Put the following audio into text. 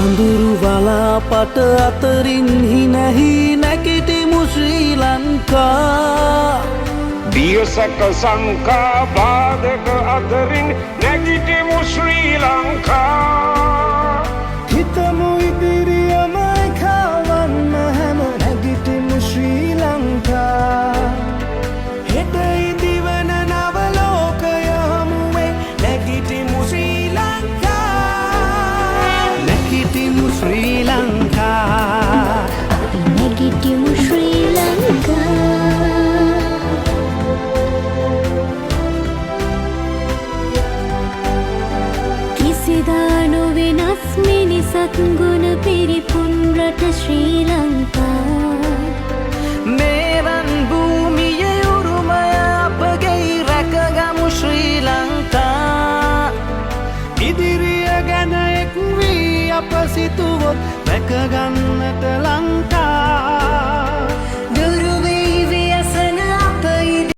අඳුරු වලාපට අතරින් හිනැහි නැගිටිමු ශ්‍රී ලංකා දියසක සංකා බාධක අතරින් නැගිටිමු ශ්‍රී ලංකා හිතමු ඉදිරියම එකවන්න හැම නැගිටිමු ශ්‍රී ලංකා හෙට ඉදිවන නව ලෝකය හමුවේ නැගිටිමු ශ්‍රී ලංකා නැගිටිමු ශ්‍රී ලංකා නැගිටිමු ශ්‍රී ලංකා කිසිදා නොවෙනස් මිනිසක් ගුණ පිරිපුන් රට ශ්‍රී ලංකා මේවන් භූමියේ උරුමය අපගේ රැකගමු ශ්‍රී ලංකා ඉදිරිය ගැන එක් වී අප සිතුවොත් රැකගන්නට ලංකා